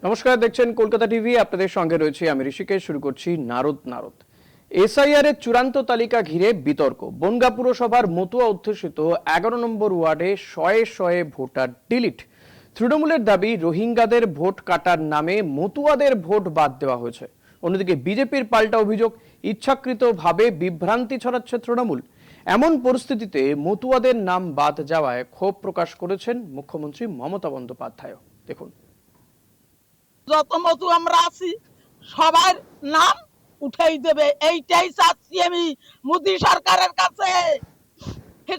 নমস্কার, দেখছেন কলকাতা টিভি। আপনাদের সঙ্গে রয়েছে আমি ঋষিকেশ। শুরু করছি নারদ নারদ। এসআইআর এর চূড়ান্ত তালিকা ঘিরে বিতর্ক। বনগাঁ পুরসভার মতুয়া অধ্যুষিত 11 নম্বর ওয়ার্ডে শয়ে শয়ে ভোটার ডিলিট। তৃণমূলের দাবি রোহিঙ্গাদের ভোট কাটার নামে মতুয়াদের ভোট বাদ দেওয়া হয়েছে। অন্যদিকে বিজেপির পাল্টা অভিযোগ, ইচ্ছাকৃতভাবে বিভ্রান্তি ছড়াচ্ছে তৃণমূল। এমন পরিস্থিতিতে মতুয়াদের নাম বাদ যাওয়ায় ক্ষোভ প্রকাশ করেছেন মুখ্যমন্ত্রী মমতা বন্দ্যোপাধ্যায়। দেখুন, যত মতো আমরা আছি সবার নাম উঠেই দেবে, এইটাই চাচ্ছি আমি মোদী সরকারের কাছে।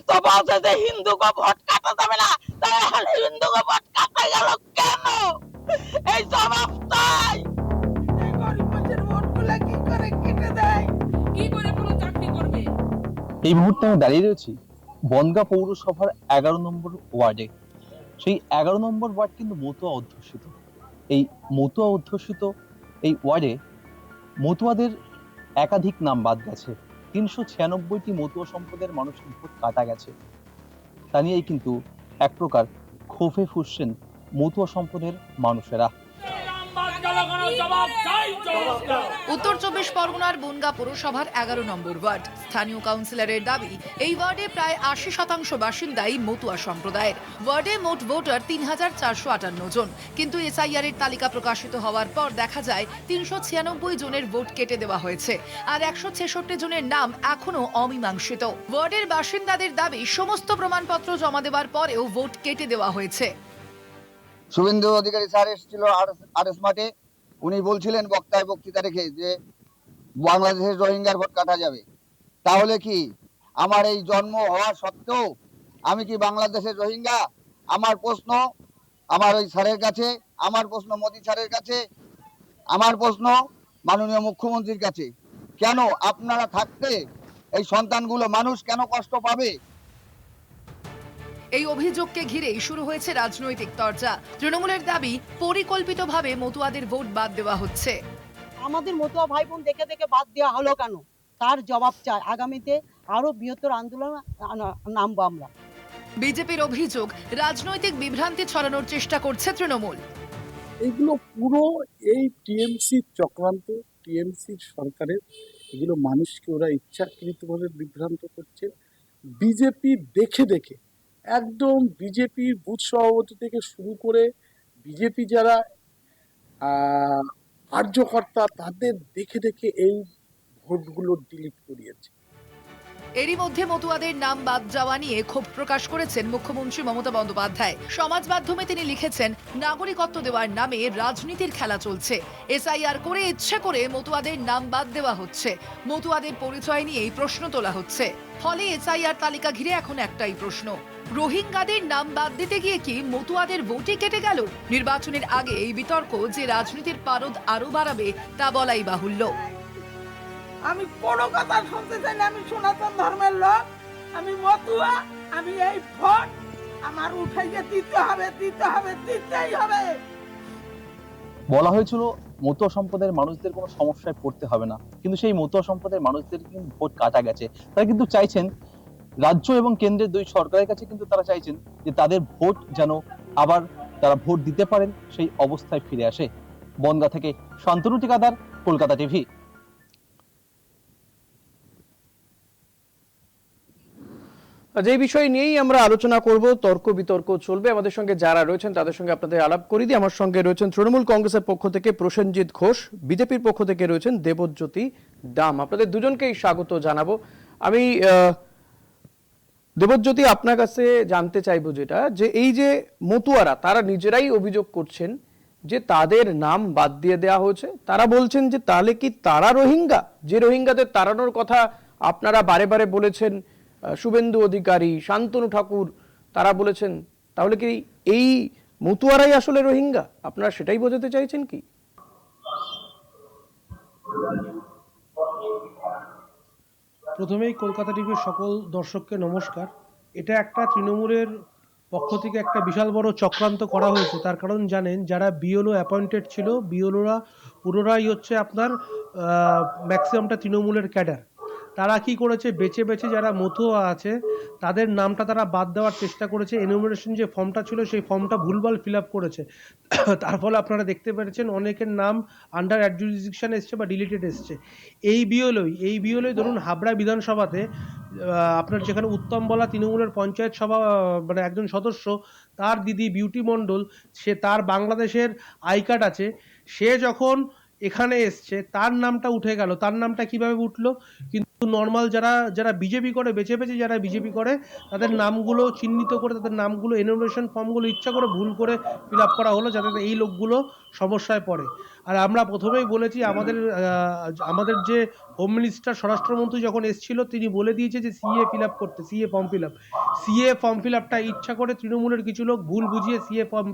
তো বলছে যে হিন্দুকে ভোট কাটা যাবে না, তাহলে হিন্দুকে ভোট কাটা গেল কেন? এই জবাব চাই। এই গরিব মানুষের ভোটগুলো কি করে কেটে দেয়, কি করে কোনো চাকরি করবে? এই মুহূর্তে আমি দাঁড়িয়ে রয়েছি বনগাঁ পৌরসভার 11 নম্বর ওয়ার্ডে। সেই 11 নম্বর ওয়ার্ড কিন্তু মতুয়া অধ্যুষিত। এই মতুয়া অধ্যুষিত এই ওয়ার্ডে মতুয়াদের একাধিক নাম বাদ গেছে। 396টি মতুয়া সম্প্রদায়ের মানুষের ভোট কাটা গেছে। তা নিয়েই কিন্তু এক প্রকার ক্ষোভে ফুঁসছেন মতুয়া সম্প্রদায়ের মানুষেরা। উত্তর 24 পরগনার বনগাঁ পৌরসভার 11 নম্বর ওয়ার্ড। স্থানীয় কাউন্সিলরের দাবি, এই ওয়ার্ডে প্রায় 80% বাসিন্দাই মতুয়া সম্প্রদায়ের। ওয়ার্ডে মোট ভোটার 3458 জন, কিন্তু এসআইআর এর তালিকা প্রকাশিত হওয়ার পর দেখা যায় 396 জনের ভোট কেটে দেওয়া হয়েছে, আর 166 জনের নাম এখনো অমীমাংসিত। ওয়ার্ডের বাসিন্দাদের দাবি, সমস্ত প্রমাণপত্র জমা দেওয়ার পরেও ভোট কেটে দেওয়া হয়েছে। শুভেন্দু অধিকারী স্যার এসেছিল আরএস মাঠে। উনি বলছিলেন বক্তৃতা রেখে যে বাংলাদেশের রোহিঙ্গার ভোট কাটা যাবে। তাহলে কি আমার এই জন্ম হওয়া সত্ত্বেও আমি কি বাংলাদেশের রোহিঙ্গা? আমার প্রশ্ন আমার ওই স্যারের কাছে, আমার প্রশ্ন মোদী স্যারের কাছে, আমার প্রশ্ন মাননীয় মুখ্যমন্ত্রীর কাছে। কেন আপনারা থাকতে এই সন্তানগুলো মানুষ কেন কষ্ট পাবে? এই অভিযোগকে ঘিরেই শুরু হয়েছে রাজনৈতিক চর্চা। তৃণমূলের দাবি, পরিকল্পিতভাবে মতুয়াদের ভোট বাদ দেওয়া হচ্ছে। আমাদের মতুয়া ভাই বোন দেখে দেখে বাদ দেওয়া হলো কেন, তার জবাব চাই। আগামীতে আরো বৃহত্তর আন্দোলন নামবো আমরা। বিজেপির অভিযোগ, রাজনৈতিক বিভ্রান্তি ছড়ানোর চেষ্টা করছে তৃণমূল। এগুলো পুরো এই টিএমসি চক্রান্ত, টিএমসি সরকারের। এগুলো মানুষকে ওরা ইচ্ছাকৃতভাবে বিভ্রান্ত করছে। বিজেপি দেখে দেখে, একদম বিজেপির বুথ সভাপতি থেকে শুরু করে বিজেপি যারা কার্যকর্তা, তাদের দেখে দেখে এই ভোটগুলো ডিলিট করিয়েছে। এরই মধ্যে মতুয়াদের নাম বাদ যাওয়া নিয়ে ক্ষোভ প্রকাশ করেছেন মুখ্যমন্ত্রী মমতা বন্দ্যোপাধ্যায়। সমাজ মাধ্যমে তিনি লিখেছেন, নাগরিকত্ব দেওয়ার নামে রাজনীতির খেলা চলছে। এসআইআর করে ইচ্ছে করে মতুয়াদের নাম বাদ দেওয়া হচ্ছে। মতুয়াদের পরিচয় নিয়েই প্রশ্ন তোলা হচ্ছে। ফলে এসআইআর তালিকা ঘিরে এখন একটাই প্রশ্ন, রোহিঙ্গাদের নাম বাদ দিতে গিয়ে কি মতুয়াদের ভোটই কেটে গেল? নির্বাচনের আগে এই বিতর্ক যে রাজনীতির পারদ আরো বাড়াবে তা বলাই বাহুল্য। আমি কোনো কথা শুনতে চাই না। আমি সনাতন ধর্মের লোক, আমি মতুয়া। আমি এই ভোট আমার উঠাইয়ে দিতে হবে, দিতে হবে, দিতেই হবে। বলা হয়েছিল মতুয়া সম্প্রদায়ের মানুষদের কোনো সমস্যায় পড়তে হবে না, কিন্তু সেই মতুয়া সম্প্রদায়ের মানুষদের কিন্তু ভোট কাটা গেছে। তারা কিন্তু চাইছেন, রাজ্য এবং কেন্দ্রের দুই সরকারের কাছে কিন্তু তারা চাইছেন যে তাদের ভোট যেন আবার তারা ভোট দিতে পারেন, সেই অবস্থায় ফিরে আসে। বনগাঁ থেকে শান্তনু টিকাদার, কলকাতা টিভি। যে বিষয় নিয়েই আমরা আলোচনা করব, তর্ক বিতর্ক চলবে। আমাদের সঙ্গে যারা রয়েছেন তাদের সঙ্গে আপনাদের আলাপ করি দিই। আমার সঙ্গে রয়েছেন তৃণমূল কংগ্রেসের পক্ষ থেকে প্রসেনজিৎ ঘোষ, বিজেপির পক্ষ থেকে রয়েছেন দেবজ্যোতি দাম। আপনাদের দুজনকেই স্বাগত জানাবো। আমি দেবজ্যোতি, আপনার কাছে জানতে চাইবো যেটা, যে এই যে মতুয়ারা তারা নিজেরাই অভিযোগ করছেন যে তাদের নাম বাদ দিয়ে দেওয়া হয়েছে। তারা বলছেন যে তাহলে কি তারা রোহিঙ্গা? যে রোহিঙ্গাদের তাড়ানোর কথা আপনারা বারে বারে বলেছেন, শুভেন্দু অধিকারী, শান্তনু ঠাকুর, তারা বলেছেন, তাহলে কি এই মতুয়ারাই আসলে রোহিঙ্গা? আপনারা সেটাই বোঝাতে চাইছেন কি? প্রথমেই কলকাতা টিভির সকল দর্শককে নমস্কার। এটা একটা তৃণমূলের পক্ষ থেকে একটা বিশাল বড় চক্রান্ত করা হয়েছে। তার কারণ জানেন, যারা বিএলও অ্যাপয়েন্টেড ছিল, বিএলওরা পুরোটাই হচ্ছে আপনার ম্যাক্সিমামটা তৃণমূলের ক্যাডার। তারা কি করেছে, বেছে বেছে যারা মতুয়া আছে তাদের নামটা তারা বাদ দেওয়ার চেষ্টা করেছে। এনুমারেশন যে ফর্মটা ছিল সেই ফর্মটা ভুলভাল ফিল আপ করেছে। তার ফলে আপনারা দেখতে পেরেছেন অনেকের নাম আন্ডার অ্যাডজুডিকশন এসছে বা ডিলিটেড এসছে। এই বিওলই ধরুন হাবড়া বিধানসভাতে আপনার যেখানে উত্তমবলা তৃণমূলের পঞ্চায়েত সভা মানে একজন সদস্য, তার দিদি বিউটি মণ্ডল, সে তার বাংলাদেশের আই কার্ড আছে, সে যখন এখানে এসছে তার নামটা উঠে গেল। তার নামটা কিভাবে উঠলো? কিন্তু নর্মাল যারা বিজেপি করে, বেছে বেছে যারা বিজেপি করে তাদের নামগুলো চিহ্নিত করে, তাদের নামগুলো এনুমারেশন ফর্মগুলো ইচ্ছা করে ভুল করে ফিল আপ করা হলো, যাতে এই লোকগুলো সমস্যায় পড়ে। আর আমরা প্রথমেই বলেছি, আমাদের যে হোম মিনিস্টার স্বরাষ্ট্রমন্ত্রী যখন এসেছিল তিনি বলে দিয়েছে যে সিএ ফিল আপ করতে, সিএ ফর্ম ফিল আপটা ইচ্ছা করে তৃণমূলের কিছু লোক ভুল বুঝিয়ে সিএ ফর্ম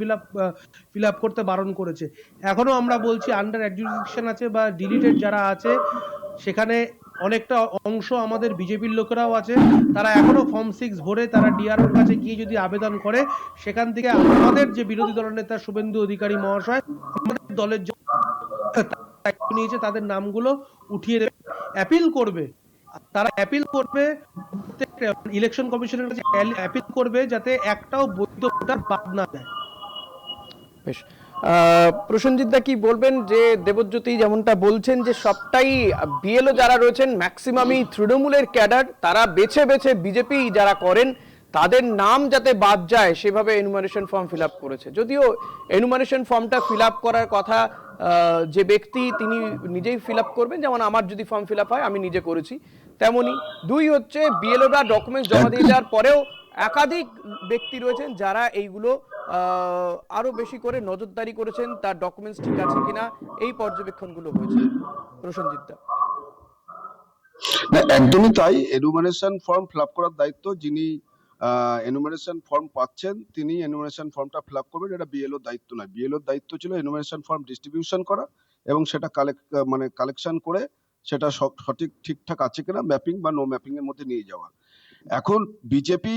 ফিল আপ করতে বারণ করেছে। এখনো আমরা বলছি আন্ডার অ্যাডজুডিকশন আছে বা ডিলিটেড যারা আছে, সেখানে অনেকটা অংশ আমাদের বিজেপির লোকেরাও আছে, তারা এখনো ফর্ম 6 ভরে তারা ডিআরওর কাছে গিয়ে যদি আবেদন করে, সেখান থেকে আমাদের যে বিরোধী দলনেতা শুভেন্দু অধিকারী মহাশয় আমাদের দলের যে দায়িত্ব নিয়েছে তাদের নামগুলো উঠিয়ে দেবে, অ্যাপিল করবে। তারা অ্যাপিল করবে ইলেকশন কমিশনের কাছে, অ্যাপিল করবে যাতে একটাও বৈধ ভোটার বাদ না যায়। বেশ, প্রসেনজিৎ দা কি বলবেন যে দেবজ্যোতি যেমনটা বলছেন যে সবটাই বিএলও যারা রয়েছেন ম্যাক্সিমামই তৃণমূলের ক্যাডার, তারা বেছে বেছে বিজেপি যারা করেন তাদের নাম যাতে বাদ যায় সেভাবে এনুমারেশন ফর্ম ফিল আপ করেছে। যদিও এনুমারেশন ফর্মটা ফিল আপ করার কথা যে ব্যক্তি তিনি নিজেই ফিল আপ করবেন, যেমন আমার যদি ফর্ম ফিল আপ হয় আমি নিজে করেছি, তেমনি দুই হচ্ছে বিএলওরা ডকুমেন্টস জমা দিয়ে যাওয়ার পরেও একাধিক ব্যক্তি রয়েছেন যারা এইগুলো আরো বেশি করে নজরদারি করেছেন, তার ডকুমেন্টস ঠিক আছে কিনা এই পর্যবেক্ষণগুলো হয়েছে। প্রসেনজিৎ দা। না, একদমই তাই। এনুমারেশন ফর্ম ফিল আপ করার দায়িত্ব যিনি এনুমারেশন ফর্ম পাচ্ছেন তিনি এনুমারেশন ফর্মটা ফিল আপ করবেন, এটা বিএলও দায়িত্ব নয়। বিএলওর দায়িত্ব ছিল এনুমারেশন ফর্ম ডিস্ট্রিবিউশন করা এবং সেটা কালেকশন করে সেটা সঠিক ঠিকঠাক আছে কিনা ম্যাপিং বা নো ম্যাপিং এর মধ্যে নিয়ে যাওয়া। এখন বিজেপি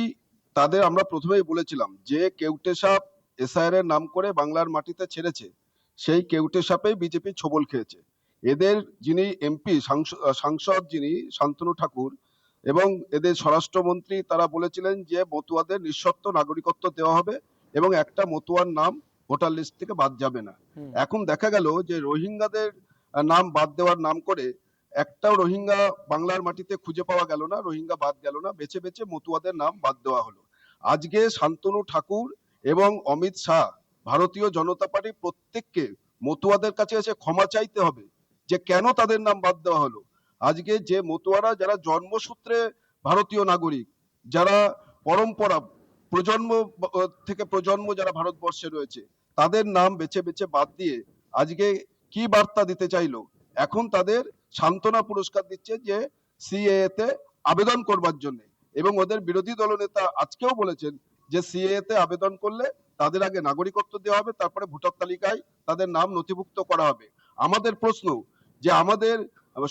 তাদের আমরা প্রথমেই বলেছিলাম যে কেউটে সাপ এসআইআর এর নাম করে বাংলার মাটিতে ছেড়েছে, সেই কেউটে সাপেই বিজেপি ছোবল খেয়েছে। এদের যিনি এমপি সাংসদ যিনি শান্তনু ঠাকুর এবং এদের স্বরাষ্ট্রমন্ত্রী তারা বলেছিলেন যে মতুয়াদের নিঃশর্ত নাগরিকত্ব দেওয়া হবে এবং একটা মতুয়ার নাম ভোটার লিস্ট থেকে বাদ যাবে না। এখন দেখা গেল যে রোহিঙ্গাদের নাম বাদ দেওয়ার নাম করে একটাও রোহিঙ্গা বাংলার মাটিতে খুঁজে পাওয়া গেল না, রোহিঙ্গা বাদ গেল না, বেছে বেছে মতুয়াদের নাম বাদ দেওয়া হলো। আজকে শান্তনু ঠাকুর এবং অমিত শাহ ভারতীয় জনতা পার্টি প্রত্যেককে মতুয়াদের কাছে এসে ক্ষমা চাইতে হবে যে কেন তাদের নাম বাদ দেওয়া হলো। আজকে যে মতুয়ারা যারা জন্মসূত্রে ভারতীয় নাগরিক, যারা পরম্পরা প্রজন্ম থেকে প্রজন্ম যারা ভারতবর্ষে রয়েছে, তাদের নাম বেছে বেছে বাদ দিয়ে আজকে কি বার্তা দিতে চাইলো? এখন তাদের সান্ত্বনা পুরস্কার দিচ্ছে যে সিএএ তে আবেদন করবার জন্য, এবং ওদের বিরোধী দলনেতা আজকেও বলেছেন যে সিএএ তে আবেদন করলে তাদের আগে নাগরিকত্ব দেওয়া হবে, তারপরে ভোটার তালিকায় তাদের নাম নথিভুক্ত করা হবে। আমাদের প্রশ্ন যে আমাদের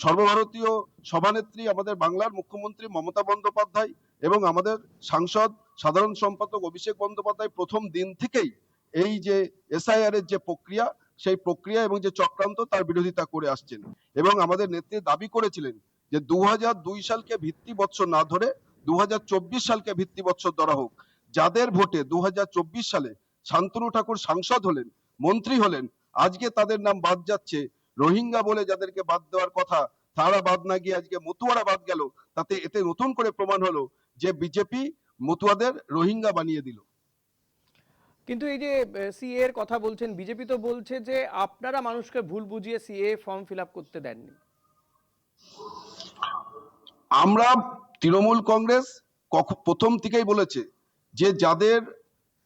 সর্বভারতীয় সভানেত্রী আমাদের বাংলার মুখ্যমন্ত্রী মমতা বন্দ্যোপাধ্যায় এবং আমাদের সাংসদ সাধারণ সম্পাদক অভিষেক বন্দ্যোপাধ্যায় প্রথম দিন থেকেই এই যে এসআইআর এর যে প্রক্রিয়া, সেই প্রক্রিয়া এবং যে চক্রান্ত তার বিরোধিতা করে আসছেন এবং আমাদের নেত্রী দাবি করেছিলেন যে 2002 সালকে ভিত্তি বৎসর না ধরে 2024 সালকে ভিত্তি বৎসর ধরা হোক। যাদের ভোটে 2024 সালে শান্তনু ঠাকুর সাংসদ হলেন, মন্ত্রী হলেন, আজকে তাদের নাম বাদ যাচ্ছে। রোহিঙ্গা বলে যাদেরকে বাদ দেওয়ার কথা তারা বাদ না গিয়ে আজকে মতুয়ারা বাদ গেল, তাতে এতে নতুন করে প্রমাণ হলো যে বিজেপি মতুয়াদের রোহিঙ্গা বানিয়ে দিল। কিন্তু এই যে সিএ এর কথা বলছেন, বিজেপি তো বলছে যে আপনারা মানুষকে ভুল বুঝিয়ে সিএ ফর্ম ফিল আপ করতে দেননি। আমরা তৃণমূল কংগ্রেস প্রথম থেকেই বলেছে যে যাদের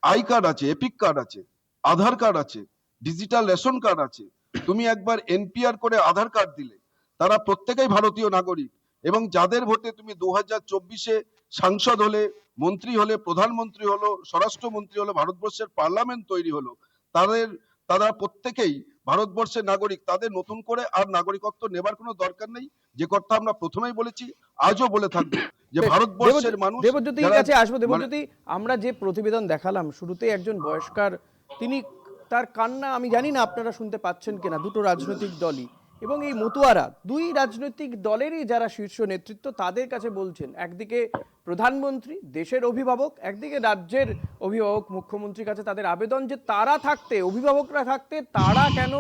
আই কার্ড আছে, এপিক কার্ড আছে, আধার কার্ড আছে, ডিজিটাল রেশন কার্ড আছে, তুমি একবার এনপিআর করে আধার কার্ড দিলে তারা প্রত্যেকেই ভারতীয় নাগরিক, এবং যাদের ভোটে তুমি 2024-এ সাংসদ হলে, মন্ত্রী হলে, প্রধানমন্ত্রী হলো, স্বরাষ্ট্রমন্ত্রী হলো, ভারতবর্ষের পার্লামেন্ট তৈরি হলো, তারা প্রত্যেকেই ভারতবর্ষের নাগরিক। তাদের নতুন করে আর নাগরিকত্ব নেবার কোনো দরকার নেই। যে কথা আমরা প্রথমেই বলেছি, আজও বলে থাকবো যে ভারতবর্ষের মানুষ। দেবজ্যোতির কাছে আসবো। দেবজ্যোতি, আমরা যে প্রতিবেদন দেখালাম শুরুতে একজন বয়স্কার, তিনি তার কান্না, আমি জানি না আপনারা শুনতে পাচ্ছেন কিনা, দুটো রাজনৈতিক দলই এবং এই মতুয়ারা দুই রাজনৈতিক দলেরই যারা শীর্ষ নেতৃত্ব তাদের কাছে বলছেন, একদিকে প্রধানমন্ত্রী দেশের অভিভাবক, একদিকে রাজ্যের অভিভাবক মুখ্যমন্ত্রীর কাছে তাদের আবেদন যে তারা থাকতে, অভিভাবকরা থাকতে তারা কেন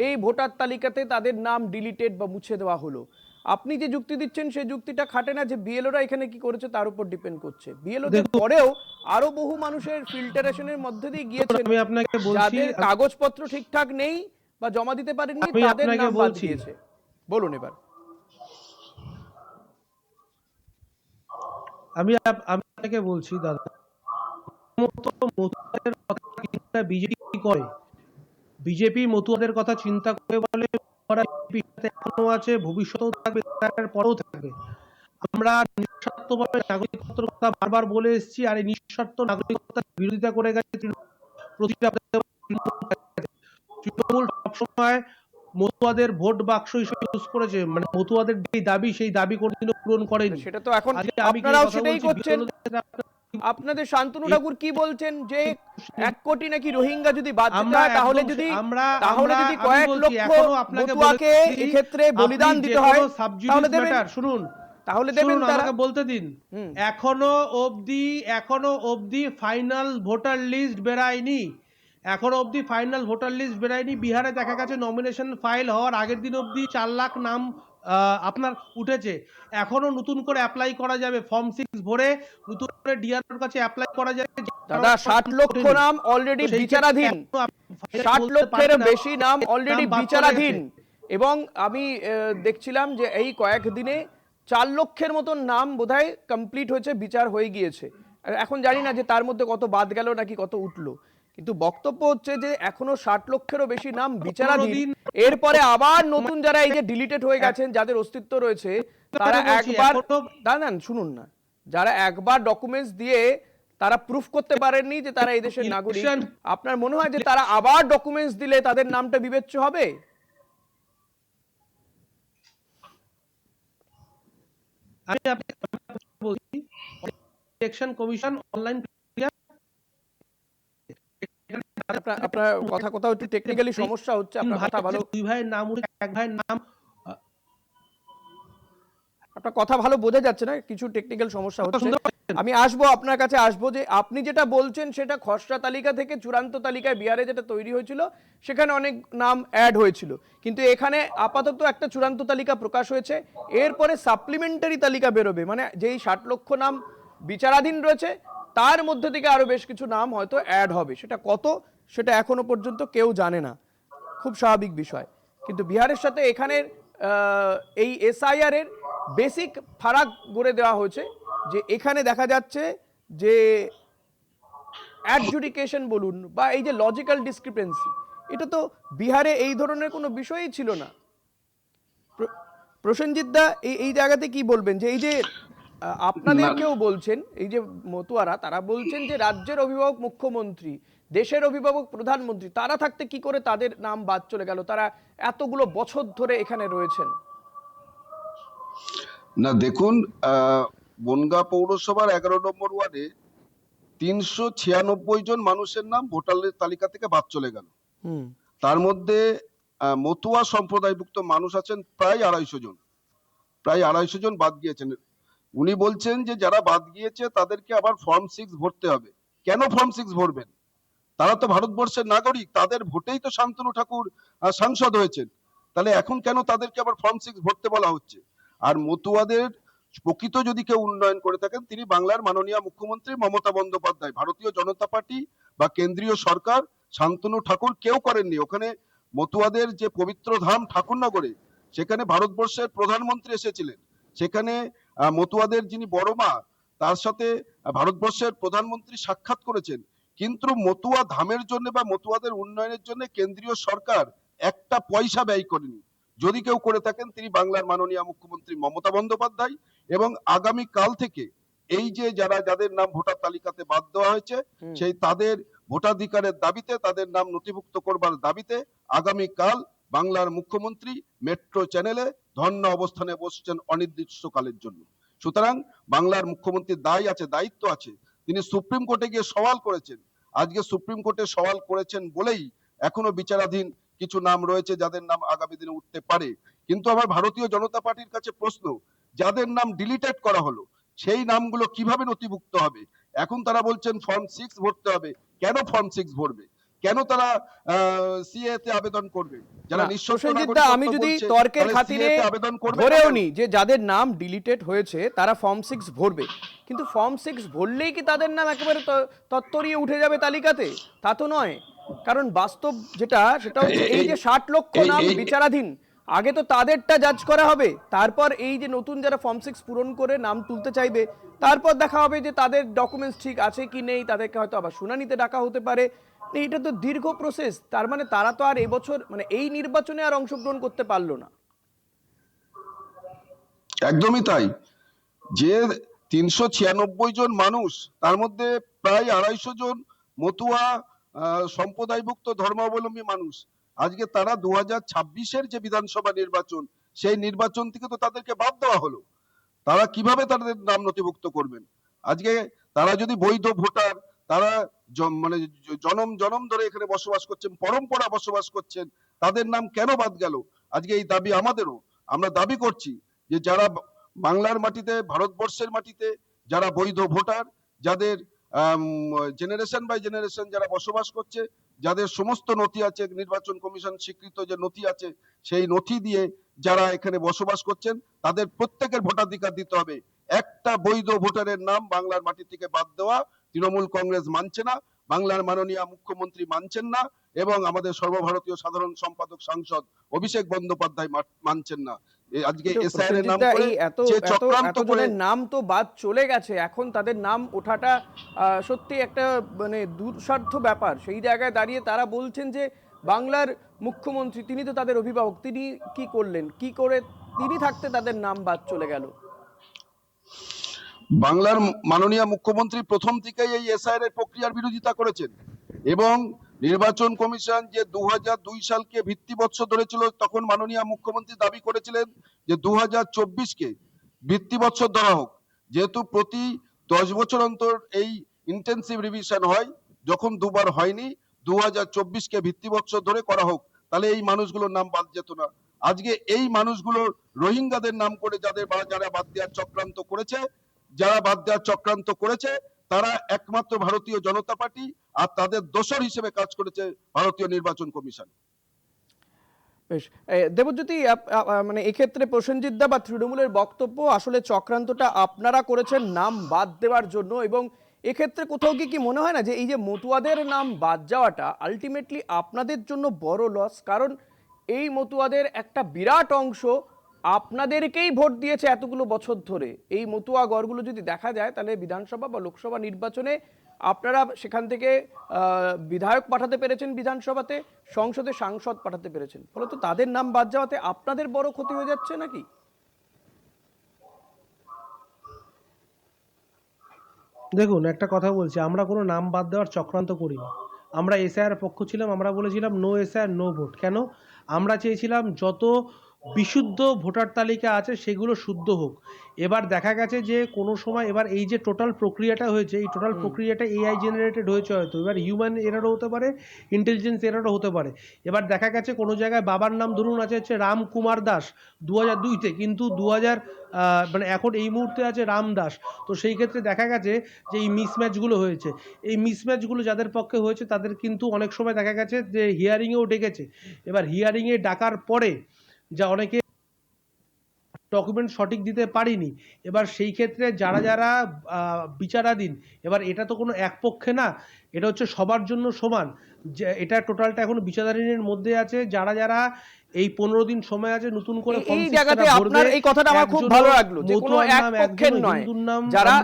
এই ভোটার তালিকাতে তাদের নাম ডিলিটেড বা মুছে দেওয়া হলো। আপনি যে যুক্তি দিচ্ছেন সেই যুক্তিটা খাটে না, যে বিএলওরা এখানে কি করেছে তার উপর ডিপেন্ড করছে। বিএলওদের পরেও আরো বহু মানুষের ফিল্টারেশনের মধ্যে দিয়ে গিয়েছেন আমি আপনাকে বলছি, যাদের কাগজপত্র ঠিকঠাক নেই বা জমা দিতে পারেননি, আমি তাদের আপনাকে নাম বাদ বলছি। দিয়েছে। বলুন এবার। আমি আপনাকে বলছি দাদা, মতুয়াদের কথা চিন্তা বিজেপি করে, বিজেপি মতুয়াদের কথা চিন্তা করে বলে এখনো আছে, ভবিষ্যতেও থাকবে, তার পরেও থাকবে। আমরা নিঃস্বার্থভাবে নাগরিকত্বের কথা বারবার বলে এসেছি, আর এই নিঃস্বার্থ নাগরিকতার বিরোধিতা করে গেছে তৃণমূল সবসময় মতুয়াদের ভোট বাক্স হিসেবে ইউজ করেছে, মানে মতুয়াদের যে দাবি সেই দাবি কোনোদিনও পূরণ করেনি। সেটা তো এখন আজকে আমি আপনারাও কথা সেটাই বলছি, করছেন। বিরোধীরা আপনাদের শান্তনু ঠাকুর কি বলছেন যে 1 কোটি নাকি রোহিঙ্গা যদি বাদ দিতে আমরা হয় তাহলে একদম যদি আমরা- তাহলে আমরা- যদি আমি কয়েক বলছি, লক্ষ এখনো আপনাকে মতুয়াকে বলেছি, এক্ষেত্রে আপনি বলিদান যে দিতে কোনো হয় subjudice তাহলে দেবেন, matter, শুনুন তাহলে দেবেন শুনুন, তারা। আমাকে বলতে দিন। হুম। এখনো অবধি ফাইনাল ভোটার লিস্ট বেরায়নি, এখনো অবধি ফাইনাল ভোটার লিস্ট বেরায়নি। বিহারে দেখা গেছে নমিনেশন ফাইল হওয়ার আগের দিন অবধি 4 লাখ নাম আপনার উঠেছে। এখনো নতুন করে অ্যাপ্লাই করা যাবে, ফর্ম 6 ভরে নতুন করে ডিআরওর কাছে অ্যাপ্লাই করা যাবে। দাদা 60 লক্ষ নাম অলরেডি তো সেই বিচারাধীন, ক্ষেত্রে এখনো আপনি 60 বলতে লক্ষের পারবেন না, বেশি নাম অলরেডি নাম বাদ চলে বিচারাধীন। গেছে। এবং আমি দেখছিলাম যে এই কয়েকদিনে 4 লক্ষের মতন নাম বোধহয় কমপ্লিট হয়েছে, বিচার হয়ে গিয়েছে। এখন জানি না যে তার মধ্যে কত বাদ গেল নাকি কত উঠলো, কিন্তু বক্তব্য হচ্ছে যে এখনো 60 লক্ষেরও বেশি নাম বিচারাধীন। এরপরে আবার নতুন যারা এই যে ডিলিটেড হয়ে গেছেন, যাদের অস্তিত্ব রয়েছে, তারা একবার দাঁড়ান শুনুন না, যারা একবার ডকুমেন্টস দিয়ে তারা প্রুফ করতে পারেননি যে তারা এই দেশের নাগরিক, আপনার মনে হয় যে তারা আবার ডকুমেন্টস দিলে তাদের নামটা বিবেচ্য হবে? আমি আপনাকে বলছি, ইলেকশন কমিশন অনলাইন আপনার কথা কোথাও একটু টেকনিক্যালি সমস্যা হচ্ছে, আপনার কথা ভালো, দুই ভাইয়ের নাম উঠে এক ভাইয়ের নাম, আপনার কথা ভালো বোঝা যাচ্ছে না, কিছু টেকনিক্যাল সমস্যা হচ্ছে। আমি আসবো আপনার কাছে, আসবো যে আপনি যেটা বলছেন সেটা খসড়া তালিকা থেকে চূড়ান্ত তালিকায় বিহারে যেটা তৈরি হয়েছিল সেখানে অনেক নাম অ্যাড হয়েছিল, কিন্তু এখানে আপাতত একটা চূড়ান্ত তালিকা প্রকাশ হয়েছে, এরপরে সাপ্লিমেন্টারি তালিকা বেরোবে, মানে যেই 60 লক্ষ নাম বিচারাধীন রয়েছে তার মধ্যে থেকে আরো বেশ কিছু নাম হয়তো অ্যাড হবে। সেটা কত সেটা এখনো পর্যন্ত কেউ জানে না, খুব স্বাভাবিক বিষয়। কিন্তু বিহারের সাথে এখানের এই এসআইআর এর বেসিক ফারাক গড়ে দেওয়া হয়েছে, যে এখানে দেখা যাচ্ছে যে অ্যাডজুডিকেশন বলুন বা এই যে লজিক্যাল ডিসক্রিপেন্সি, এটা তো বিহারে এই ধরনের কোনো বিষয়ই ছিল না। প্রসেনজিৎ দা এই জায়গাতে কি বলবেন, যে এই যে আপনাদেরকেও বলছেন, এই যে মতুয়ারা তারা বলছেন যে রাজ্যের অভিভাবক মুখ্যমন্ত্রী, দেশের অভিভাবক প্রধানমন্ত্রী, তারা থাকতে কি করে তাদের নাম বাদ চলে গেল, তারা এতগুলো বছর ধরে এখানে রয়েছেন? না দেখুন, বনগাঁ পৌরসভার 11 নম্বর ওয়ার্ডে 396 জন মানুষের নাম ভোটার তালিকা থেকে বাদ চলে গেল। তার মধ্যে মতুয়া সম্প্রদায়ভুক্ত মানুষ আছেন প্রায় 250 জন, প্রায় 250 জন বাদ গিয়েছেন। উনি বলছেন যে যারা বাদ গিয়েছে তাদেরকে আবার ফর্ম 6 ভরতে হবে। কেন ফর্ম 6 ভরবেন? তারা তো ভারতবর্ষের নাগরিক, তাদের ভোটেই তো শান্তনু ঠাকুর সাংসদ হয়েছেন, তাহলে এখন কেন তাদেরকে আবার ফর্ম 6 ভরতে বলা হচ্ছে? আর মতুয়াদের প্রকৃত যদি কেউ উন্নয়ন করে থাকেন তিনি বাংলার মাননীয় মুখ্যমন্ত্রী মমতা বন্দ্যোপাধ্যায়, ভারতীয় জনতা পার্টি বা কেন্দ্রীয় সরকার, শান্তনু ঠাকুর কেউ করেননি। ওখানে মতুয়াদের যে পবিত্র ধাম ঠাকুরনগরে, সেখানে ভারতবর্ষের প্রধানমন্ত্রী এসেছিলেন, সেখানে মতুয়াদের যিনি বড় মা তার সাথে ভারতবর্ষের প্রধানমন্ত্রী সাক্ষাৎ করেছেন, কিন্তু মতুয়া ধামের জন্য বা মতুয়াদের উন্নয়নের জন্য কেন্দ্রীয় সরকার একটা পয়সা ব্যয় করেনি। যদি কেউ করে থাকেন তিনি বাংলার মাননীয় মুখ্যমন্ত্রী মমতা বন্দ্যোপাধ্যায়। এবং আগামী কাল থেকে এই যে যাদের নাম ভোটার তালিকাতে বাদ দেওয়া হয়েছে সেই তাদের ভোটাধিকারের দাবিতে, তাদের নাম নথিভুক্ত করবার দাবিতে আগামী কাল বাংলার মুখ্যমন্ত্রী মেট্রো চ্যানেলে ধর্ণা অবস্থানে বসছেন অনির্দিষ্টকালের জন্য। সুতরাং বাংলার মুখ্যমন্ত্রীর দায়িত্ব আছে, তিনি সুপ্রিম কোর্টে গিয়ে সওয়াল করেছেন, আজকে সুপ্রিম কোর্টে সওয়াল করেছেন বলেই এখনো বিচারাধীন কিছু নাম রয়েছে যাদের নাম আগামী দিনে উঠতে পারে। কিন্তু আমার ভারতীয় জনতা পার্টির কাছে প্রশ্ন, যাদের নাম ডিলিটেড করা হলো সেই নামগুলো কিভাবে নথিভুক্ত হবে? এখন তারা বলছেন ফর্ম 6 ভরতে হবে। কেন ফর্ম 6 ভরবে? কেন তারা সিএ তে আবেদন করবে? যারা না, নিঃশর্ত প্রসেনজিৎ দা, আমি নাগরিকত্ব যদি বলছে, তর্কের তাহলে খাতিরে CA তে আবেদন করবে না ধরেও কেন? নি যে যাদের নাম ডিলিটেড হয়েছে তারা ফর্ম 6 ভরবে, কিন্তু ফর্ম 6 ভরলেই কি তাদের নাম একেবারে তত্তরিয়ে উঠে যাবে তালিকাতে? তা তো নয়, কারণ বাস্তব সেটা হচ্ছে এই যে 60 লক্ষ নাম বিচারাধীন, আগে তো তাদেরটা জাজ করা হবে, তারপর এই যে নতুন যারা ফর্ম 6 পূরণ করে নাম তুলতে চাইবে তারপর দেখা হবে যে তাদের ডকুমেন্টস ঠিক আছে কি নেই, তাদেরকে হয়তো আবার শুনানিতে ডাকা হতে পারে। এটা তো দীর্ঘ প্রসেস, তার মানে তারা তো আর এবছর মানে এই নির্বাচনে আর অংশগ্রহণ করতে পারলো না। একদমই তাই। যে 396 জন মানুষ, তার মধ্যে প্রায় 250 জন মতুয়া সম্প্রদায়ভুক্ত ধর্মাবলম্বী মানুষ, আজকে তারা 2026-এর যে বিধানসভা নির্বাচন, সেই নির্বাচন থেকে তো তাদেরকে বাদ দেওয়া হলো। তারা কিভাবে তাদের নাম নথিভুক্ত করবেন? আজকে তারা যদি বৈধ ভোটার, তারা মানে জনম জনম ধরে এখানে বসবাস করছেন, পরম্পরা বসবাস করছেন, তাদের নাম কেন বাদ গেল? আজকে এই দাবি আমাদেরও। আমরা দাবি করছি যে যারা বাংলার মাটিতে, ভারতবর্ষের মাটিতে যারা বৈধ ভোটার, যাদের জেনারেশন বাই জেনারেশন যারা বসবাস করছে, যাদের সমস্ত নথি আছে, নির্বাচন কমিশন স্বীকৃত যে নথি আছে, সেই নথি দিয়ে যারা এখানে বসবাস করছেন, তাদের প্রত্যেকের ভোটাধিকার দিতে হবে। একটা বৈধ ভোটারের নাম বাংলার মাটি থেকে বাদ দেওয়া তৃণমূল কংগ্রেস মানছে না, বাংলার মাননীয় মুখ্যমন্ত্রী মানছেন না, এবং আমাদের সর্বভারতীয় সাধারণ সম্পাদক সাংসদ অভিষেক বন্দ্যোপাধ্যায় মানছেন না। আজকে কিন্তু এসআইআর এর নাম প্রসেনজিৎ দা, করে এই এত যে এত চক্রান্ত এত করে, জনের নাম তো বাদ চলে গেছে, এখন তাদের নাম ওঠাটা সত্যি একটা মানে দুঃসাধ্য ব্যাপার। সেই জায়গায় দাঁড়িয়ে তারা বলছেন যে বাংলার মুখ্যমন্ত্রী, তিনি তো তাদের অভিভাবক, তিনি কি করলেন, কি করে তিনি থাকতে তাদের নাম বাদ চলে গেল? বাংলার মাননীয় মুখ্যমন্ত্রী প্রথম থেকেই এই এসআইআর এর প্রক্রিয়ার বিরোধিতা করেছেন, এবং নির্বাচন কমিশন যে 2002 সালকে ভিত্তি বৎসর ধরেছিল, তখন মাননীয় মুখ্যমন্ত্রী দাবি করেছিলেন যে 2024-কে ভিত্তি বৎসর ধরা হোক, যেহেতু প্রতি 10 বছর অন্তর এই ইন্টেনসিভ রিভিশন হয়, যখন দুবার হয়নি, 2024-কে ভিত্তি বৎসর ধরে করা হোক, তাহলে এই মানুষগুলোর নাম বাদ যেত না। আজকে এই মানুষগুলো রোহিঙ্গাদের নাম করে যারা বাদ দেওয়ার চক্রান্ত করেছে, তারা একমাত্র ভারতীয় জনতা পার্টি, আর তাদের দোসর হিসেবে কাজ করেছে ভারতীয় নির্বাচন কমিশন। বেশ, দেবজ্যোতি, মানে এক্ষেত্রে প্রসেনজিৎ দা বা তৃণমূলের বক্তব্য, আসলে চক্রান্তটা আপনারা করেছেন নাম বাদ দেওয়ার জন্য, এবং এক্ষেত্রে কোথাও কি মনে হয় না যে এই যে মতুয়াদের নাম বাদ যাওয়াটা আলটিমেটলি আপনাদের জন্য বড় লস? কারণ এই মতুয়াদের একটা বিরাট অংশ আপনাদেরকেই ভোট দিয়েছে এতগুলো বছর ধরে। এই মতুয়া গড়গুলো যদি দেখা যায়, তাহলে বিধানসভা বা লোকসভা নির্বাচনে আপনারা সেখান থেকে বিধায়ক পাঠাতে পেরেছেন বিধানসভাতে, সংসদে সাংসদ পাঠাতে পেরেছেন, ফলত তাদের নাম বাদ যাওয়াতে আপনাদের বড় ক্ষতি হয়ে যাচ্ছে নাকি? দেখুন, একটা কথা বলছি, আমরা কোনো নাম বাদ দেওয়ার চক্রান্ত করিনি। আমরা এসআইআর পক্ষ ছিলাম, আমরা বলেছিলাম নো এসআইআর নো ভোট। কেন? আমরা চেয়েছিলাম যত বিশুদ্ধ ভোটার তালিকা আছে সেগুলো শুদ্ধ হোক। এবার দেখা গেছে যে কোনো সময়, এবার এই যে টোটাল প্রক্রিয়াটা হয়েছে, এই টোটাল প্রক্রিয়াটা এআই জেনারেটেড হয়েছে, হয়তো এবার হিউম্যান এরারও হতে পারে, ইন্টেলিজেন্স এরারও হতে পারে। এবার দেখা গেছে কোনো জায়গায় বাবার নাম ধরুন হচ্ছে রাম কুমার দাস 2002-তে, কিন্তু 2000 মানে এখন এই মুহূর্তে আছে রাম দাস। তো সেই ক্ষেত্রে দেখা গেছে যে এই মিসম্যাচগুলো হয়েছে। এই মিসম্যাচগুলো যাদের পক্ষে হয়েছে তাদের কিন্তু অনেক সময় দেখা গেছে যে হিয়ারিংয়েও ডেকেছে। এবার হিয়ারিংয়ে ডাকার পরে যা অনেকে ডকুমেন্ট সঠিক দিতে পারিনি। এবার সেই ক্ষেত্রে যারা বিচারাধীন, এবার এটা তো কোনো এক পক্ষে না, এটা হচ্ছে সবার জন্য সমান। যে এটা টোটালটা এখন বিচারাধীনের মধ্যে আছে। যারা এই 15 দিন সময় আছে নতুন করে এই জায়গাতে আপনার এই কথাটা আমার খুব ভালো লাগলো যে কোনো এক পক্ষের নয়, যারা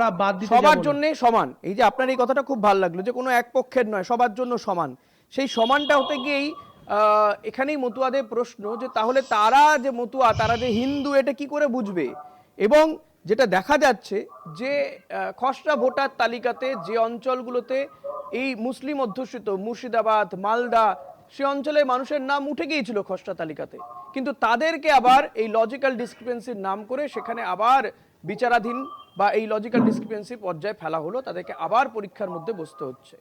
সবার জন্য সমান। এই যে আপনার এই কথাটা খুব ভালো লাগলো যে কোনো এক পক্ষের নয়, সবার জন্য সমান। সেই সমানটা হতে গিয়েই এখানেই মতুয়াদের প্রশ্ন যে তাহলে তারা যে মতুয়া, তারা যে হিন্দু, এটা কি করে বুঝবে? এবং যেটা দেখা যাচ্ছে যে খসড়া ভোটার তালিকাতে যে অঞ্চলগুলোতে এই মুসলিম অধ্যুষিত মুর্শিদাবাদ, মালদা, সে অঞ্চলের মানুষের নাম উঠে গিয়েছিল খসড়া তালিকাতে, কিন্তু তাদেরকে আবার এই লজিক্যাল ডিসক্রিপেন্সির নাম করে সেখানে আবার বিচারাধীন বা এই লজিক্যাল ডিসক্রিপেন্সির পর্যায়ে ফেলা হলো, তাদেরকে আবার পরীক্ষার মধ্যে বসতে হচ্ছে।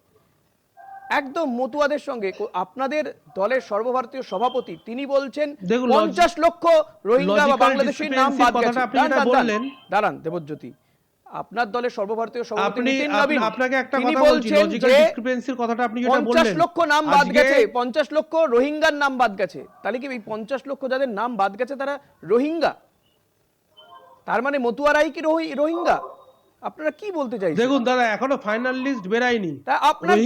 একদম মতুয়াদের সঙ্গে আপনাদের দলের সর্বভারতীয় সভাপতি তিনি বলছেন দেখুন, 50 লক্ষ রোহিঙ্গা বা logical বাংলাদেশির নাম বাদ discrepancy গেছে। কথাটা আপনি যেটা বললেন, দাঁড়ান দেবজ্যোতি, আপনার দলের সর্বভারতীয় সভাপতি নিতিন নবীন আপনাকে একটা তিনি কথা বলছি, বলছেন লজিক্যাল যে ডিসক্রিপেন্সির কথাটা আপনি যেটা 50 বললেন, লক্ষ নাম বাদ আজকে- গেছে, 50 লক্ষ রোহিঙ্গার নাম বাদ গেছে। তাহলে কি এই 50 লক্ষ যাদের নাম বাদ গেছে তারা রোহিঙ্গা? তার মানে মতুয়ারাই কি রোহিঙ্গা? আপনারা কি বলতে চাইছেন? দেখুন দাদা, এখনো ফাইনাল লিস্ট বেরায়নি। তা আপনার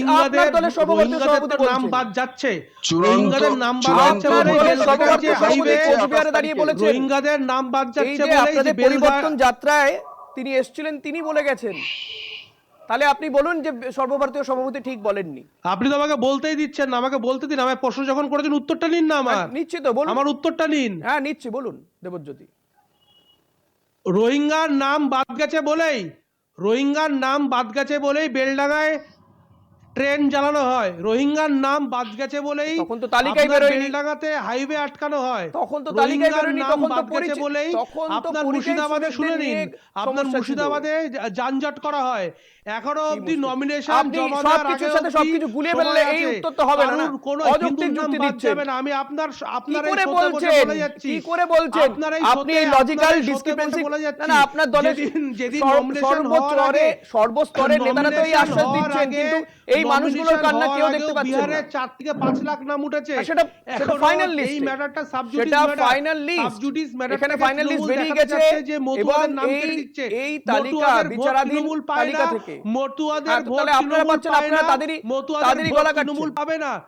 দলের সভাপতি রোহিঙ্গাদের তো নাম বলছেন। বাদ যাচ্ছে, চূড়ান্ত- রোহিঙ্গাদের নাম বাদ চূড়ান্ত যাচ্ছে বলে দলের বেলঘাটার সভাপতি যে হাইওয়ে, কোচবিহারে দাঁড়িয়ে বলেছেন রোহিঙ্গাদের নাম বাদ এই যাচ্ছে যে বলে আপনাদের যে পরিবর্তন যাত্রায় তিনি এসেছিলেন, তিনি বলে গেছেন। তাহলে আপনি বলুন যে সর্বভারতীয় সভাপতি ঠিক বলেননি। আপনি তো আমাকে বলতেই দিচ্ছেন না, আমাকে বলতে দিন। আমার প্রশ্ন যখন করেছেন উত্তরটা নিন না আমার। নিশ্চিত বলুন। আমার উত্তরটা নিন। হ্যাঁ নিচ্ছি, বলুন দেবজ্যোতি। রোহিঙ্গার নাম বাদ গেছে বলেই, রোহিঙ্গার নাম বাদ গেছে বলেই বেলডাঙায় ট্রেন চালানো হয়, রোহিঙ্গার নাম বাদ গেছে বলেই তখন তো তালিকায় আপনার বেরোয়নি। বেলডাঙাতে হাইওয়ে আটকানো হয়, তখন তো তালিকায় রোহিঙ্গার বেরোয়নি, নাম তখন তো বাদ গেছে পরিচয়- বলেই তখন তো আপনার পরিযায়ী মুর্শিদাবাদে শুনে শ্রমিকদের নিন, নিয়ে আপনার সমস্যা ছিল। মুর্শিদাবাদে যানজট করা হয়। এখনো অবধি মুশকিল? নমিনেশন আপনি জমা দেওয়ার সবকিছুর আগে সাথে সবকিছু গুলিয়ে ফেললে এই উত্তর তো হবে না, না? কোনো অযৌক্তিক হিন্দুর নাম যুক্তি বাদ দিচ্ছেন। যাবে না। আমি আপনার কি এই করে শোতে বসে বলছেন? বলে যাচ্ছি, কি করে বলছেন? আপনার এই আপনি শোতে- এই লজিক্যাল আপনার এই শোতে বসে ডিসক্রিপেন্সি বলে যাচ্ছি, না আপনার দলের যেদিন nomination হওয়ার সর্বস্তরে আগে, সর্বস্তরের নেতারা তো এই nomination আশ্বাস হওয়ার দিচ্ছেন, আগে, কিন্তু এই মানুষগুলোর nomination কান্না কেউ হওয়ার দেখতে আগেও পাচ্ছেন বিহারে না। 4 থেকে 5 লাখ নাম উঠেছে। আর সেটা এখনো ফাইনাল এই লিস্ট, ম্যাটারটা সাবজুডিস সেটা matter, final list. Sub judice matter এখানে ফাইনাল লিস্ট বেরিয়ে গেছে যে এবং মতুয়াদের নাম কেটে এই দিচ্ছে, এই তালিকা মতুয়াদের ভোট বিচারাধীন তৃণমূল পায় তালিকা না, থেকে। মতুয়াদের হ্যাঁ, তো ভোট তাহলে আপনারা তৃণমূল পাচ্ছেন, পায় আপনারা না, তাদেরই মতুয়াদের গলা ভোট কাটছেন। তৃণমূল পাবে না,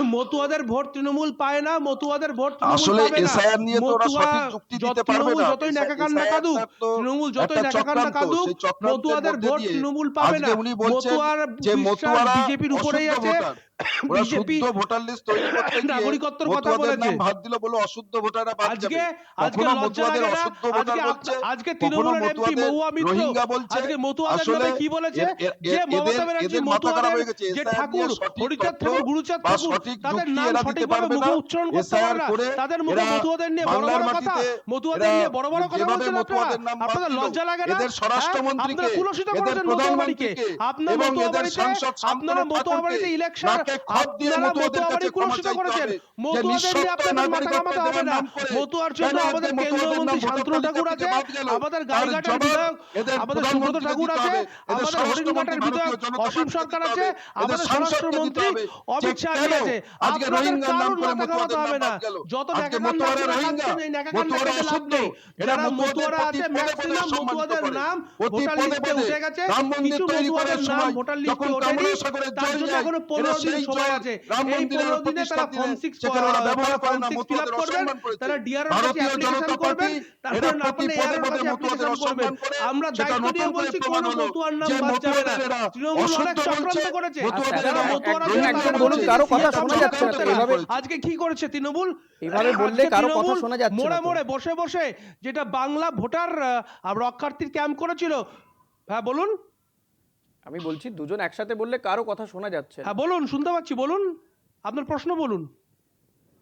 মতুয়াদের ভোট তৃণমূল পায় না, মতুয়াদের ভোট তৃণমূল আসলে পাবে না। SIR নিয়ে তো ওরা মতুয়া সঠিক যুক্তি দিতে পারবে তৃণমূল না। যতই ন্যাকাকান্না SIR কাঁদুক, তো তৃণমূল যতই একটা ন্যাকাকান্না চক্রান্ত, কাঁদুক, সেই চক্রান্তের মতুয়াদের মধ্যে ভোট দিয়ে তৃণমূল পাবে না। আজকে উনি বলছেন মতুয়ার যে বিশ্বাস মতুয়ারা বিজেপির উপরেই অশুদ্ধ আছে। ভোটার। ওরা বিজেপি শুদ্ধ ভোটার লিস্ট তৈরি করতে গিয়ে নাগরিকত্বর কথা মতুয়াদের বলেছে। নাম বাদ দিল বলে অশুদ্ধ ভোটাররা বাদ আজকে যাবে। আজকে কখনো লজ্জা মতুয়াদের লাগে না? অশুদ্ধ ভোটার বলছে, আজকে কখনো তৃণমূলের এমপি মতুয়াদের মহুয়া মিত্র রোহিঙ্গা বলছে। আজকে মতুয়াদের আসলে নামে কি বলেছে? যে এদের মমতা ব্যানার্জি এদের মাথা খারাপ হয়ে মতুয়াদের গেছে। যে SIR ঠাকুর, নিয়ে সঠিক হরিচাঁদ তথ্য ঠাকুর, গুরুচাঁদ বা ঠাকুর, সঠিক তাদের যুক্তি নাম এরা দিতে সঠিকভাবে পারবে মুখে না। উচ্চারণ করতে SIR পারে না, করে তাদের মুখে এরা মতুয়াদের নিয়ে বড় বাংলার বড় কথা, মাটিতে মতুয়াদের এরা নিয়ে বড় বড় কথা যেভাবে বলছেন আপনারা। মতুয়াদের নাম বাদ আপনাদের দিল, লজ্জা লাগে না? এদের স্বরাষ্ট্রমন্ত্রীকে, আপনারা কুলসিত এদের করেছেন মতুয়া বাড়িকে, প্রধানমন্ত্রীকে আপনার এবং মতুয়া এদের বাড়িতে, সাংসদ আপনারা শান্তনু মতুয়া ঠাকুরকে বাড়িতে ইলেকশন, নাকে খত দিয়ে আপনারা মতুয়াদের মতুয়া বাড়ি কাছে ক্ষমা কুলসিত চাইতে করেছেন। হবে। যে মতুয়াদের নিয়ে নিঃশর্ত আপনাদের মাথা নাগরিকত্ব ঘামাতে হবে দেওয়ার না। নাম করে মতুয়ার জন্য কেন আমাদের আজকে কেন্দ্রীয় মতুয়াদের মন্ত্রী নাম শান্তনু ভোটার ঠাকুর তালিকা আছে, থেকে বাদ গেল? আমাদের তার গাইঘাটের জবাব বিধায়ক, এদের আমাদের সুব্রত প্রধানমন্ত্রীকে ঠাকুর দিতে আছে, হবে, এদের আমাদের হরিণঘাটের স্বরাষ্ট্রমন্ত্রী বিধায়ক ভারতীয় জনতা অসীম পার্টিকে সরকার দিতে আছে, হবে, আমাদের এদের সাংসদকে দিতে স্বরাষ্ট্রমন্ত্রী হবে। অমিত যে শাহ কেন আছে। আজকে আপনাদের রোহিঙ্গার নাম কারোর করে মাথা ঘামাতে মতুয়াদের হবে নাম না। বাদ গেল। যত আজকে ন্যাকাকান্না মতুয়ারা আপনারা রোহিঙ্গা, কাঁদছেন, এই ন্যাকাকান্না মতুয়ারা কেটে লাভ অশুদ্ধ। নেই। এরা যারা মতুয়াদের মতুয়ারা প্রতি আছে, পদে পদে ম্যাক্সিমাম সম্মানিত মতুয়াদের করে। নাম প্রতি ভোটার পদে লিস্টে পদে উঠে গেছে, রাম মন্দির কিছু তৈরি করার মতুয়াদের নাম সময় ভোটার যখন লিস্টে ওঠেনি, কামনা সাগরের তার জল জন্য যায়, এখনো এরা 15 দিন সেই সময় জল আছে। রাম এই মন্দিরের 15 দিনে প্রতিষ্ঠা তারা দিনে ফর্ম 6 সেখানে ওরা ব্যবহার করে না, ফিল আপ মতুয়াদের করবেন, অসম্মান করেছে। তারা ডিআর এর কাছে ভারতীয় অ্যাপ্লিকেশন জনতা করবেন, পার্টি এরা তারপর প্রতি আপনি পদে এর পদে কাছে মতুয়াদের অ্যাপ্লিকেশন করবেন। অসম্মান করে। আমরা সেটা দায়িত্ব নতুন নিয়ে করে বলছি, প্রমাণ কোনো হলো মতুয়ার নাম যে বাদ যাবে না। মতুয়াদের এরা তৃণমূল অনেক অশুদ্ধ চক্রান্ত বলছে, করেছে। মতুয়াদের যারা এরা মতুয়ারা একজন যারা একজন তারা বলুন, বলছে, কারো কথা এটা শোনা যাচ্ছে না তো, চক্রান্ত এভাবে করেছে। আজকে কি করেছে তৃণমূল? এভাবে বললে আজকে কারো কথা তৃণমূল শোনা যাচ্ছে না মোড়ে তো। মোড়ে বসে বসে যেটা বাংলা ভোটার রক্ষার্থীর ক্যাম্প করেছিল। হ্যাঁ বলুন, আমি বলছি দুজন একসাথে বললে কারো কথা শোনা যাচ্ছে না। হ্যাঁ বলুন, শুনতে পাচ্ছি, বলুন আপনার প্রশ্ন বলুন।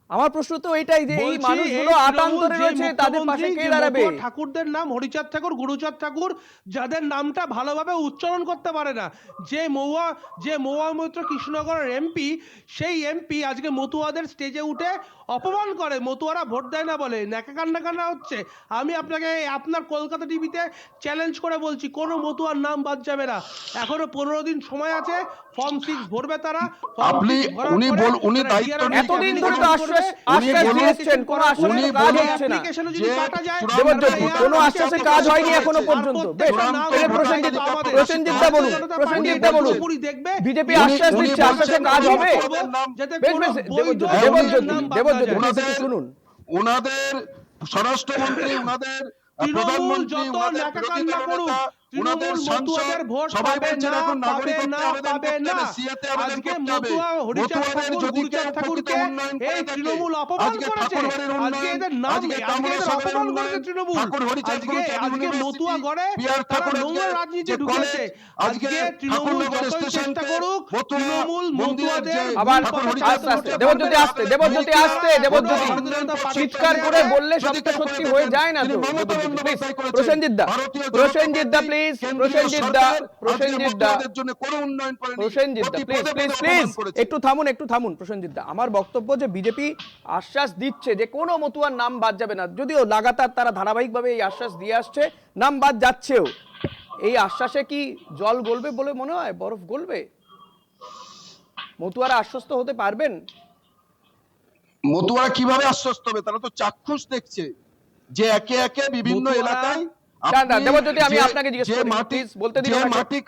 আমার প্রশ্ন তো এটাই যে এই বলছি, মানুষগুলো এই আতান্তরে তৃণমূল রয়েছে, যে তাদের পাশে মুখ্যমন্ত্রী, কে যে দাঁড়াবে? মতুয়া ঠাকুরদের নাম হরিচাঁদ ঠাকুর, গুরুচাঁদ ঠাকুর, যাদের নামটা ভালোভাবে উচ্চারণ করতে পারে না, যে মহুয়া মৈত্র কৃষ্ণনগরের এমপি, সেই এমপি আজকে মতুয়াদের স্টেজে উঠে অপমান করে, মতুয়ারা ভোট দেয় না বলে ন্যাকাকান্না হচ্ছে। আমি আপনাকে আপনার কলকাতা টিভিতে চ্যালেঞ্জ করে বলছি, কোনো মতুয়ার নাম বাদ যাবে না। এখনো 15 দিন সময় আছে, ফর্ম 6 ভরবে তারা। আপনি উনি দায়িত্ব নিয়ে এতদিন ধরে তো আশ্বাস দিয়ে এসছেন, কোনো আশ্বাসে কাজ হচ্ছে না। দেবজ্যোতি, কোনো আশ্বাসে কাজ হয়নি এখনো পর্যন্ত। বেশ, তাহলে প্রসেনজিৎ দা বলুন, বিজেপি আশ্বাস দিচ্ছে, আশ্বাসে কাজ হবে। বেশ বেশ, দেবজ্যোতি শুনুন। ওনাদের স্বরাষ্ট্রমন্ত্রী, ওনাদের প্রধানমন্ত্রী, যত ওনাদের বিরোধী ন্যাকাকান্না করুক, দলনেতা, ওনাদের সাংসদ সবাই বলছেন এখন নাগরিকত্বে আবেদন করতে হবে, সিএতে আবেদন করতে হবে। মতুয়াদের যদি কেউ প্রকৃত উন্নয়ন করে থাকে, আজকে ঠাকুরবাড়ির উন্নয়ন, আজকে কামনা সাগরের উন্নয়ন, ঠাকুর হরিচাঁদ গুরুচাঁদ ইউনিভার্সিটি, পিআর ঠাকুর আজকে যে কলেজ, আজকে ঠাকুরনগর স্টেশনকে মতুয়া মন্দিরের যে আবার ঠাকুর আস্তে হরিচাঁদ আস্তে, দেবজ্যোতি আসতে, দেবজ্যোতি চিৎকার করে বললে সবটা সত্যি হয়ে যায় না তো। প্রসেনজিৎ দা প্লিজ। প্লিজ কেন্দ্রীয় প্রসেনজিৎ দা, সরকার আজকে প্রসেনজিৎ দা, মতুয়াদের জন্য কোনো উন্নয়ন করেনি, প্রসেনজিৎ দা, প্রতি প্লিজ পদে প্লিজ পদে প্লিজ অপমান করেছে। একটু থামুন প্রসেনজিৎ দা। আমার বক্তব্য যে বিজেপি আশ্বাস দিচ্ছে যে কোনো মতুয়ার নাম বাদ যাবে না, যদিও লাগাতার তারা ধারাবাহিকভাবে এই আশ্বাস দিয়ে আসছে, নাম বাদ যাচ্ছেও। এই আশ্বাসে কি জল গলবে বলে মনে হয়, বরফ গলবে? মতুয়ারা আশ্বস্ত হতে পারবেন? মতুয়ারা কিভাবে আশ্বস্ত হবে? তারা তো চাক্ষুষ দেখছে যে একে একে বিভিন্ন মতুয়ারা- এলাকায় না, না, আপনি দেবজ্যোতি, আমি যে- আপনাকে জিজ্ঞেস যে করি, মাটি প্লিজ বলতে দিন যে ওনাকে। মাটি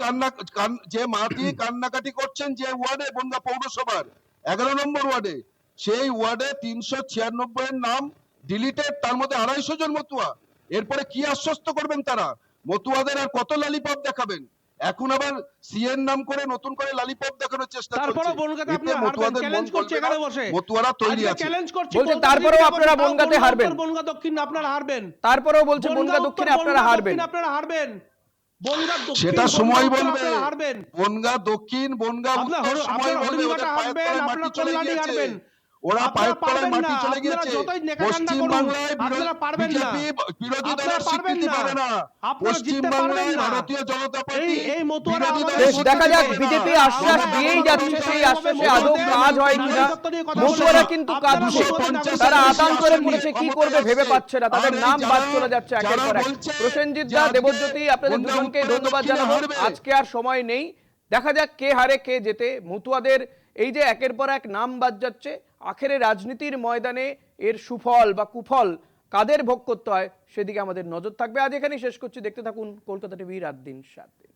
কান্নাকাটি করছেন যে ওয়ার্ডে, বনগাঁ পৌরসভার 11 নম্বর ওয়ার্ডে, সেই ওয়ার্ডে 396 এর নাম ডিলিটেড, তার মধ্যে 250 জন মতুয়া। এরপরে কি আশ্বস্ত করবেন তারা? মতুয়াদের আর কত লালিপপ দেখাবেন? এখন আবার সিএন নাম করে নতুন করে লালিপপ দেখানোর চেষ্টা তারপরে করছে। বনগাঁতে এতে আপনারা হারবেন, মতুয়াদের মন চ্যালেঞ্জ করছে গলবে না, এখানে বসে। মতুয়ারা তৈরি আজকে আছে। চ্যালেঞ্জ করছি, বলছে কলকাতা তারপরেও দিকে আপনারা যাবেন, বনগাঁতে বনগাঁ হারবেন। উত্তর, বনগাঁ দক্ষিণ আপনারা হারবেন। তারপরেও বলছে বনগাঁ বনগাঁ দক্ষিণে উত্তর, আপনারা বনগাঁ হারবেন। দক্ষিণ আপনারা হারবেন। বনগাঁ দক্ষিণ, সেটা বনগাঁ সময় উত্তর বলবে। আপনারা হারবেন। বনগাঁ দক্ষিণ, বনগাঁ আপনারা উত্তর সময় বলবে। হরিণঘাটা ওদের পায়ের হারবেন, তলায় আপনারা মাটি চলে কল্যাণী গিয়েছে। হারবেন। ওরা আপনারা পায়ের তলায় পারবেন মাটি না, চলে আপনারা গিয়েছে। যতই নেকাকান্ডা পশ্চিম করুন, বাংলায় আপনারা পারবেন না। বিরোধী আপনারা দলের পারবেন স্বীকৃতি না। পাবে না। আপনারা পশ্চিম জিততে বাংলায় পারবেন না। ভারতীয় জনতা পার্টি এই মতুয়ারা বিরোধী আমাদের দলের বেশ, দেখা যাক স্বীকৃতি বিজেপি পাবে না। আশ্বাস আমরা দিয়েই বলবো যাচ্ছে, সেই আশ্বাসে আদৌ কাজ হয় কিনা। মতুয়ারা মতুয়ারা কিন্তু কাঁদছে, তারা আতান করে পড়েছে, কি করবে ভেবে পাচ্ছে না, তাদের নাম বাদ চলে যাচ্ছে একের পর এক। প্রসেনজিৎ দা, দেবজ্যোতি, আপনাদের দুজনকে ধন্যবাদ জানাবো। আজকে আর সময় নেই, দেখা যাক কে হারে কে জেতে। মতুয়াদের এই যে একের পর এক নাম বাদ যাচ্ছে, আখেরে রাজনীতির ময়দানে এর সুফল বা কুফল কাদের ভোগ করতে হয় সেদিকে আমাদের নজর থাকবে। আজ এখানেই শেষ করছি, দেখতে থাকুন কলকাতা টিভি রাত দিন 7 দিন।